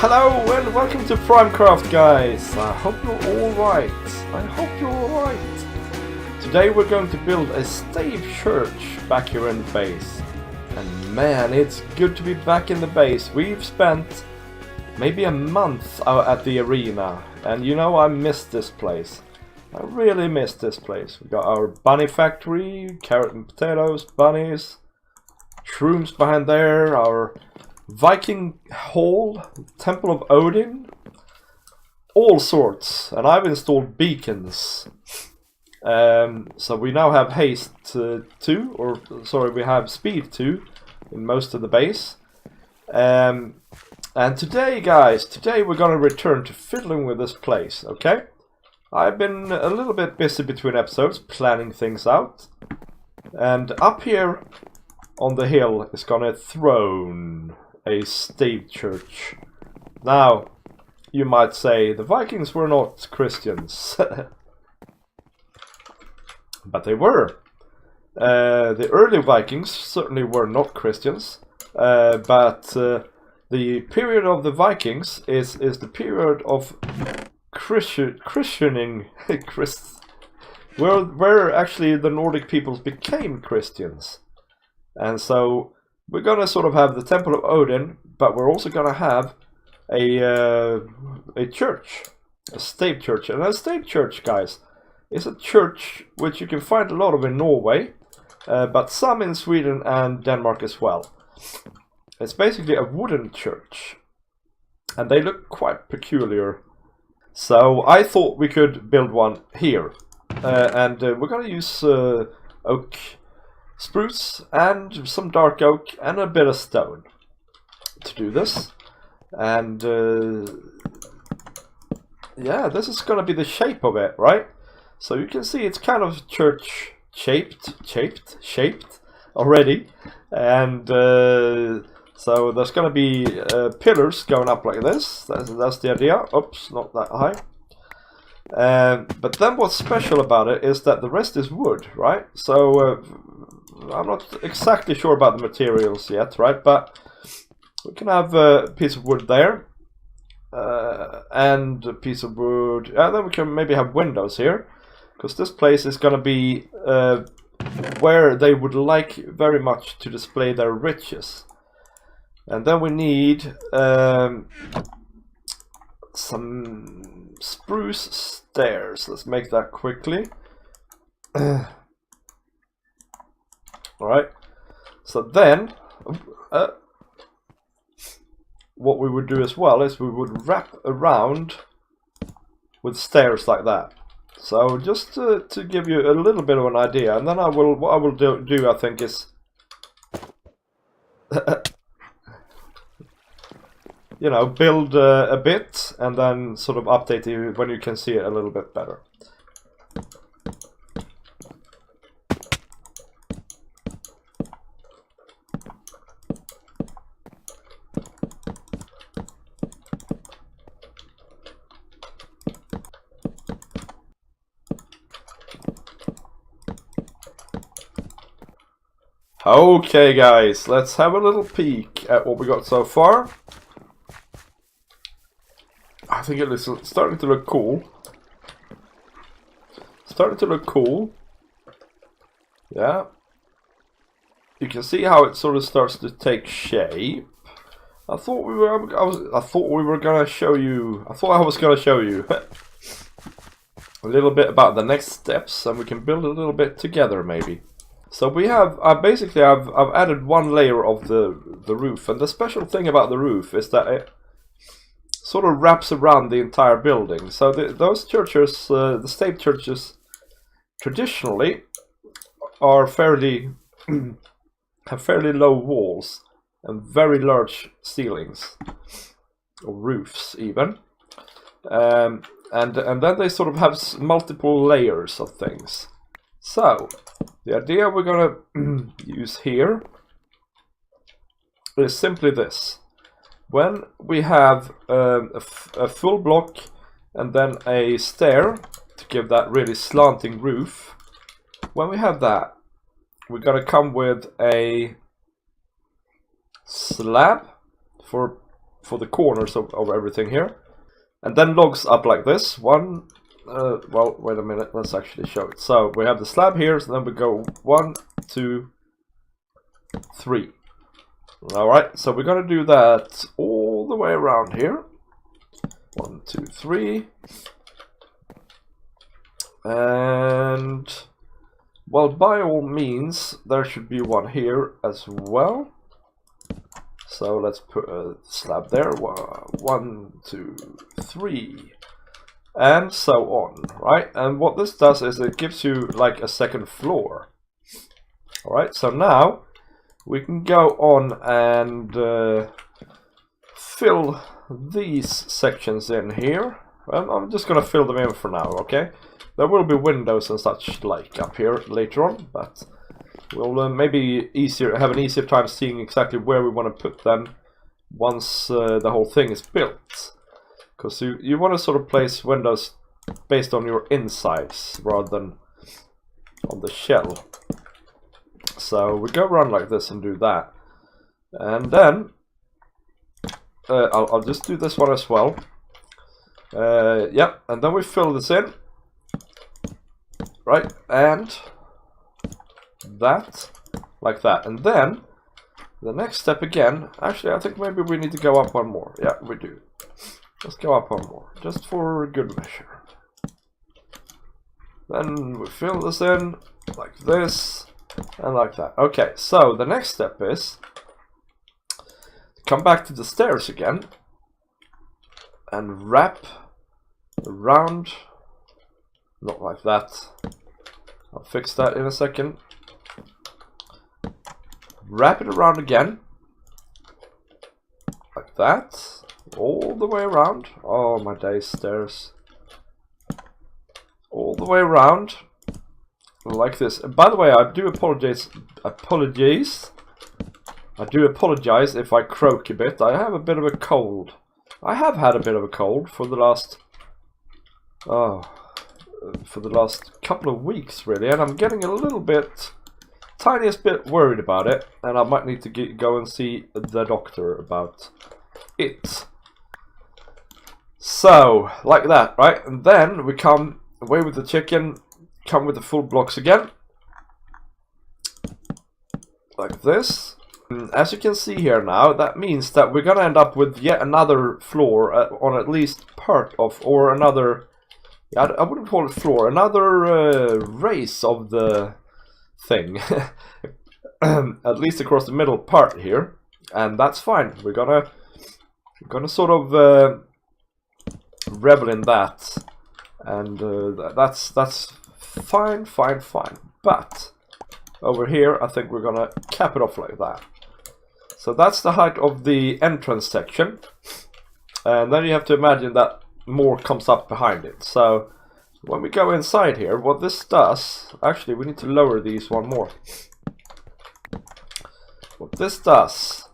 Hello and welcome to Primecraft, guys. I hope you're alright. Today we're going to build a Stave Church back here in the base. And man, it's good to be back in the base. We've spent maybe a month out at the arena. And you know, I missed this place. I really missed this place. We got our bunny factory, carrot and potatoes, bunnies, shrooms behind there, our Viking hall, Temple of Odin, all sorts, and I've installed beacons. So we now have haste 2, or sorry, we have speed 2 in most of the base. And today, guys, we're gonna return to fiddling with this place, okay? I've been a little bit busy between episodes, planning things out. And up here on the hill is gonna throne a Stave Church. Now, you might say the Vikings were not Christians. But they were. The early Vikings certainly were not Christians. But the period of the Vikings is the period of Christianing, where actually the Nordic peoples became Christians. And so we're gonna sort of have the Temple of Odin, but we're also gonna have a church, a Stave Church. And a Stave Church, guys, is a church which you can find a lot of in Norway, but some in Sweden and Denmark as well. It's basically a wooden church, and they look quite peculiar. So I thought we could build one here, and we're gonna use oak, spruce and some dark oak and a bit of stone to do this. And yeah, this is gonna be the shape of it, right? So you can see it's kind of church shaped already. And so there's gonna be pillars going up like this. That's the idea. Oops, not that high. But then what's special about it is that the rest is wood, right? So I'm not exactly sure about the materials yet, right? But we can have a piece of wood there, and a piece of wood, and then we can maybe have windows here, because this place is going to be where they would like very much to display their riches. And then we need some spruce stairs. Let's make that quickly. Alright, so then what we would do as well is we would wrap around with stairs like that. So just to give you a little bit of an idea, and then what I will do I think is you know, build a bit and then sort of update you when you can see it a little bit better. Okay, guys, let's have a little peek at what we got so far. I think it is starting to look cool. Yeah. You can see how it sort of starts to take shape. I thought I was gonna show you a little bit about the next steps, and we can build a little bit together maybe. So we have, I've added one layer of the roof, and the special thing about the roof is that it sort of wraps around the entire building. So those churches, the Stave churches, traditionally are have fairly low walls and very large ceilings, or roofs even, and then they sort of have multiple layers of things. So the idea we're gonna use here is simply this. When we have a full block and then a stair to give that really slanting roof, when we have that, we're going to come with a slab for for the corners of everything here. And then logs up like this. Well, wait a minute, let's actually show it. So we have the slab here, so then we go 1, 2, 3. Alright, so we're gonna do that all the way around here. 1, 2, 3. And, well, by all means, there should be one here as well. So let's put a slab there. 1, 2, 3. And so on, right? And what this does is it gives you like a second floor. Alright, so now we can go on and fill these sections in here. I'm just gonna fill them in for now, okay? There will be windows and such like up here later on, but we'll maybe have an easier time seeing exactly where we want to put them once the whole thing is built. Because you want to sort of place windows based on your insides rather than on the shell. So we go around like this and do that. And then I'll just do this one as well. Yep, and then we fill this in. Right, and that, like that. And then the next step again, actually I think maybe we need to go up one more. Yeah, we do. Let's go up one more, just for good measure. Then we fill this in like this and like that. Okay, so the next step is come back to the stairs again and wrap around, not like that. I'll fix that in a second. Wrap it around again, like that, all the way around. Oh my days, stairs. All the way around, like this. And by the way, I do apologize. I do apologize if I croak a bit. I have a bit of a cold. I have had a bit of a cold for the last couple of weeks, really, and I'm getting a little bit, tiniest bit worried about it, and I might need to go and see the doctor about it. So, like that, right? And then we come away with the chicken, come with the full blocks again, like this. And as you can see here now, that means that we're gonna end up with yet another floor on at least part of, or another, I wouldn't call it floor, another race of the thing, at least across the middle part here, and that's fine. We're gonna sort of revel in that, and that's fine. But over here, I think we're gonna cap it off like that. So that's the height of the entrance section, and then you have to imagine that more comes up behind it. So when we go inside here, what this does, actually we need to lower these one more. What this does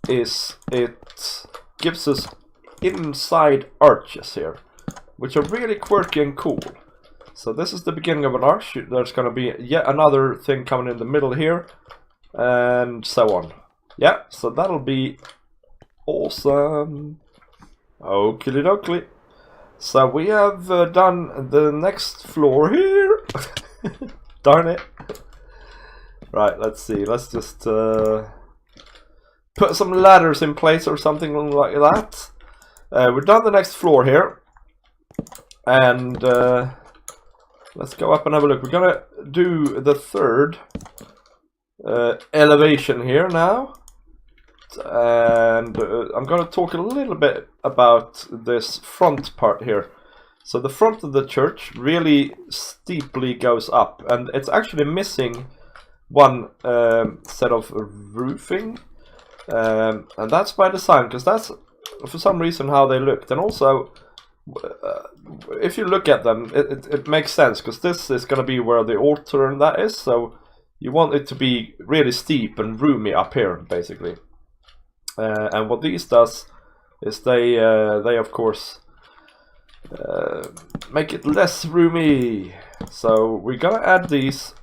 is it gives us inside arches here, which are really quirky and cool. So this is the beginning of an arch. There's going to be yet another thing coming in the middle here, and so on. Yeah, so that'll be awesome. Oakley dokley. So we have done the next floor here. Darn it. Right, let's see. Let's just put some ladders in place or something like that. We've done the next floor here. And let's go up and have a look. We're gonna do the third elevation here now. And I'm going to talk a little bit about this front part here. So the front of the church really steeply goes up, and it's actually missing one set of roofing, and that's by design, because that's for some reason how they looked. And also, if you look at them, it makes sense, because this is going to be where the altar and that is, so you want it to be really steep and roomy up here, basically. And what these does is they of course make it less roomy. So we're gonna add these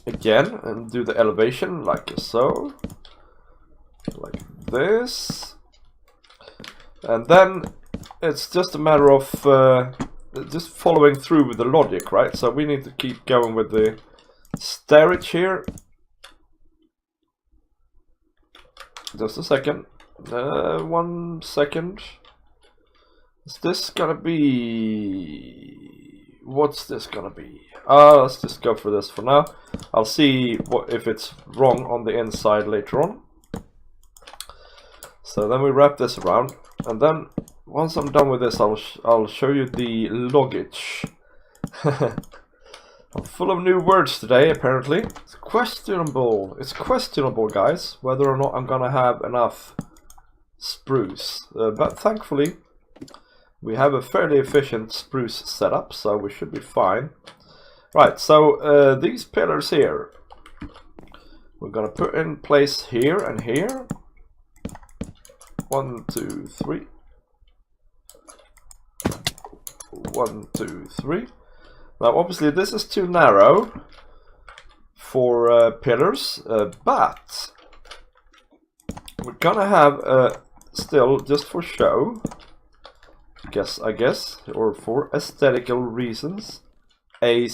again and do the elevation like so, like this. And then it's just a matter of just following through with the logic, right? So we need to keep going with the stairage here. Just a second. 1 second. Is this gonna be... What's this gonna be? Let's just go for this for now. I'll see if it's wrong on the inside later on. So then we wrap this around, and then once I'm done with this, I'll show you the luggage. I'm full of new words today, apparently. It's questionable. It's questionable, guys, whether or not I'm gonna have enough spruce. But thankfully, we have a fairly efficient spruce setup, so we should be fine. Right, so these pillars here, we're gonna put in place here and here. 1, 2, 3. 1, 2, 3. Now, obviously, this is too narrow for pillars, but we're gonna have still, just for show, I guess, or for aesthetical reasons, we're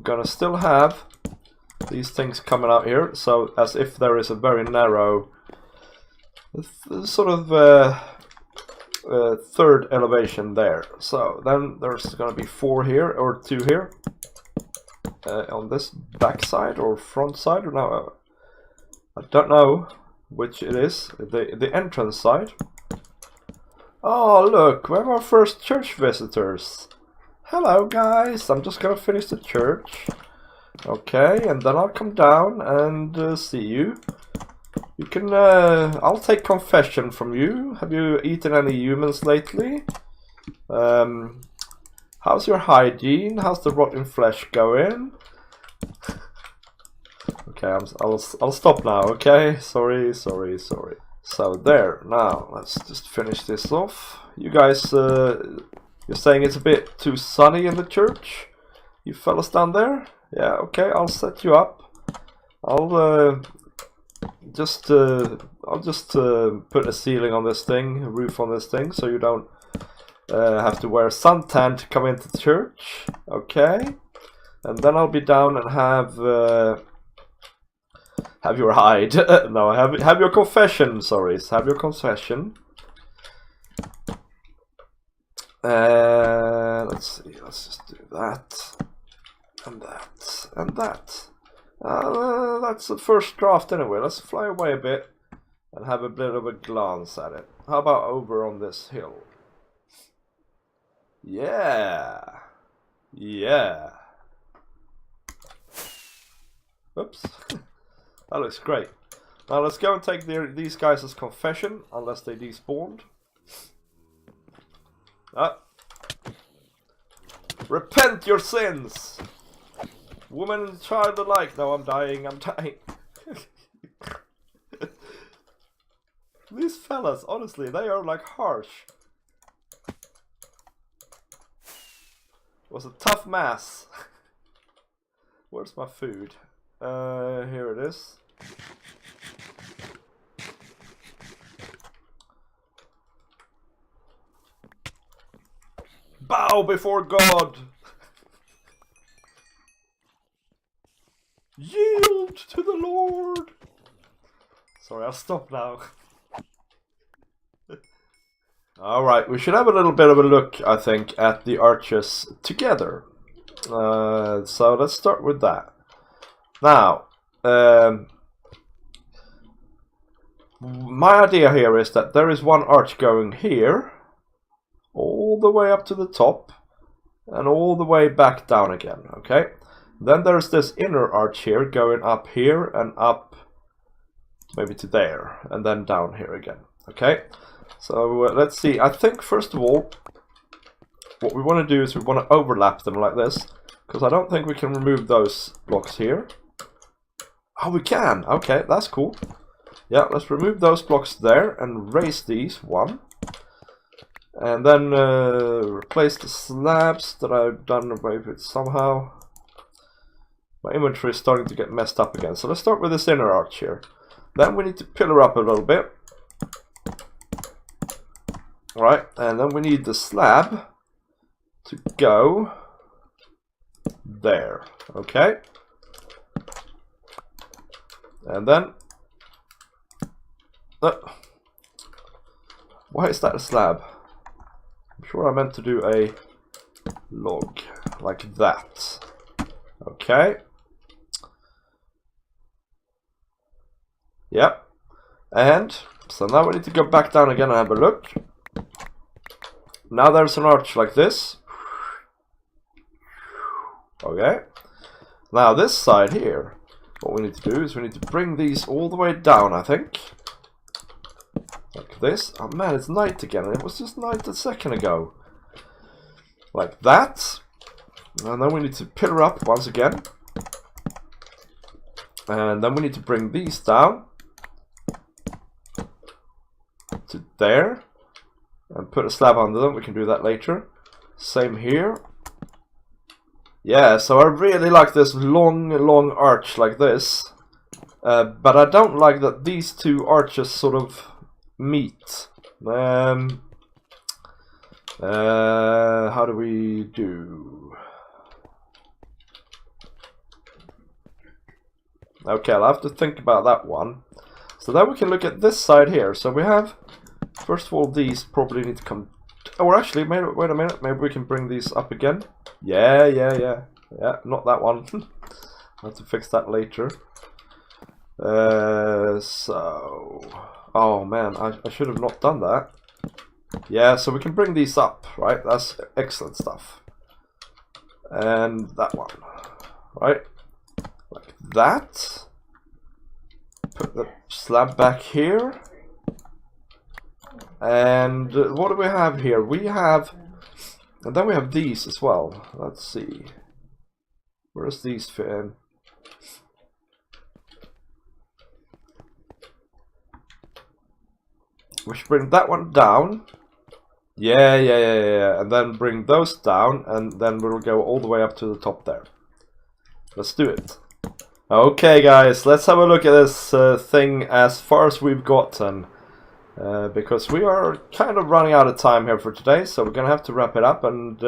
gonna still have these things coming out here, so as if there is a very narrow sort of third elevation there. So then there's gonna be 4 here, or 2 here, on this back side or front side, or no, I don't know which it is, the entrance side. Oh look, we have our first church visitors. Hello guys, I'm just gonna finish the church. Okay, and then I'll come down and see you. You can, I'll take confession from you. Have you eaten any humans lately? How's your hygiene? How's the rotten flesh going? Okay, I'll stop now, okay? Sorry. So there, now, let's just finish this off. You guys, you're saying it's a bit too sunny in the church? You fellas down there? Yeah, okay, I'll set you up. I'll just put a ceiling on this thing, a roof on this thing, so you don't have to wear suntan to come into the church. Okay, and then I'll be down and have your hide. No, have your confession. Sorry, have your confession. Let's see. Let's just do that and that and that. That's the first draft anyway. Let's fly away a bit and have a bit of a glance at it. How about over on this hill? Yeah. Oops. That looks great. Now let's go and take these guys as confession, unless they despawned. Repent your sins! Woman and child alike. No, I'm dying. These fellas, honestly, they are like harsh. It was a tough mass. Where's my food? Here it is. Bow before God. Yield to the Lord. Sorry, I'll stop now. Alright, we should have a little bit of a look, I think, at the arches together. So let's start with that. Now, my idea here is that there is one arch going here, all the way up to the top, and all the way back down again, okay? Then there's this inner arch here, going up here and up, maybe to there, and then down here again, okay? So let's see, I think first of all, what we want to do is we want to overlap them like this, because I don't think we can remove those blocks here. Oh, we can! Okay, that's cool. Yeah, let's remove those blocks there and raise these, 1. And then replace the slabs that I've done away with somehow. My inventory is starting to get messed up again. So let's start with this inner arch here. Then we need to pillar up a little bit. Right, and then we need the slab to go there. Okay. And then why is that a slab? I'm sure I meant to do a log like that. Okay. Yep. And so now we need to go back down again and have a look. Now there's an arch like this. Okay. Now this side here, what we need to do is we need to bring these all the way down, I think. Like this. Oh man, it's night again. It was just night a second ago. Like that. And then we need to pillar up once again. And then we need to bring these down to there. And put a slab under them. We can do that later. Same here. Yeah, so I really like this long arch like this. But I don't like that these two arches sort of meet. How do we do? Okay, I'll have to think about that one. So then we can look at this side here. So we have, first of all, these probably need to come. Or actually, wait a minute. Maybe we can bring these up again. Yeah. Not that one. I'll have to fix that later. Oh man, I should have not done that. Yeah, so we can bring these up, right? That's excellent stuff. And that one, right? Like that. Put the slab back here. And what do we have here? We have, and then we have these as well. Let's see. Where does these fit in? We should bring that one down. Yeah. And then bring those down, and then we'll go all the way up to the top there. Let's do it. Okay, guys, let's have a look at this thing as far as we've gotten. Because we are kind of running out of time here for today, so we're going to have to wrap it up. And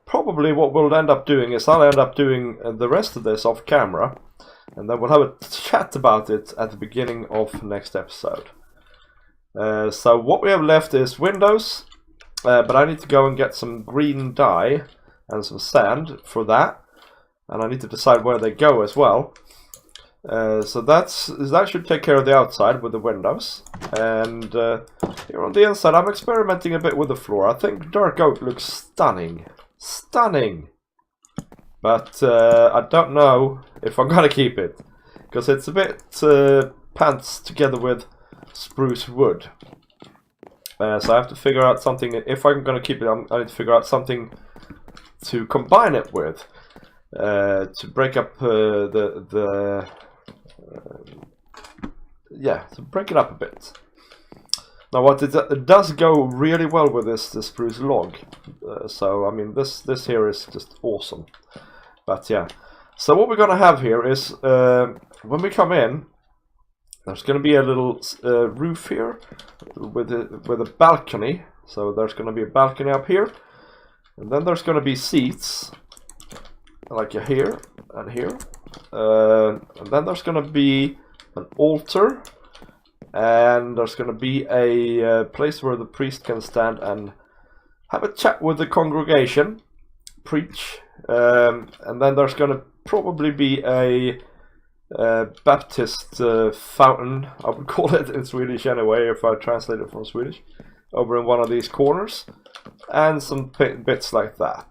probably what we'll end up doing is I'll end up doing the rest of this off camera. And then we'll have a chat about it at the beginning of next episode. So what we have left is windows, but I need to go and get some green dye and some sand for that, and I need to decide where they go as well. So that should take care of the outside with the windows, and here on the inside I'm experimenting a bit with the floor. I think dark oak looks stunning, but I don't know if I'm gonna keep it because it's a bit pants together with spruce wood. So I have to figure out something. If I'm going to keep it, I need to figure out something to combine it with to break up to break it up a bit. Now what it does go really well with this spruce log. So I mean this here is just awesome. But yeah, so what we're going to have here is when we come in, there's going to be a little roof here with a balcony. So there's going to be a balcony up here, and then there's going to be seats like here and here, and then there's going to be an altar, and there's going to be a place where the priest can stand and have a chat with the congregation, preach, and then there's going to probably be a Baptist fountain, I would call it in Swedish anyway, if I translate it from Swedish, over in one of these corners, and some bits like that.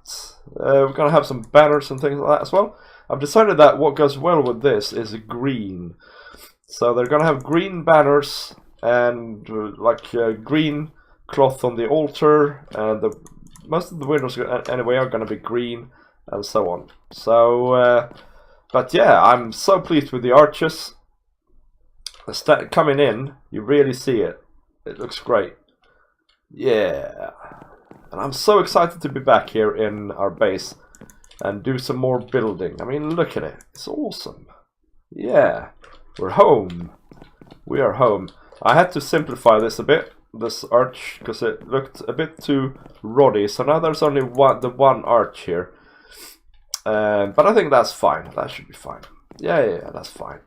We're going to have some banners and things like that as well. I've decided that what goes well with this is green. So they're going to have green banners and green cloth on the altar, and most of the windows anyway are going to be green, and so on. So but yeah, I'm so pleased with the arches. Coming in, you really see it. It looks great. Yeah. And I'm so excited to be back here in our base and do some more building. I mean, look at it. It's awesome. Yeah. We're home. we are home. I had to simplify this a bit, this arch, because it looked a bit too roddy. So now there's only the one arch here. But I think that's fine. That should be fine. Yeah, that's fine.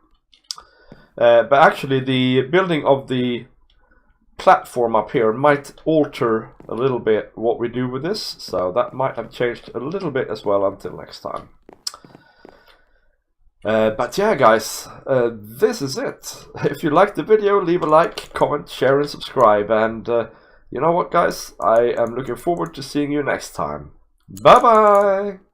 But actually, the building of the platform up here might alter a little bit what we do with this. So that might have changed a little bit as well until next time. But yeah, guys, this is it. If you liked the video, leave a like, comment, share, and subscribe. And you know what, guys? I am looking forward to seeing you next time. Bye-bye!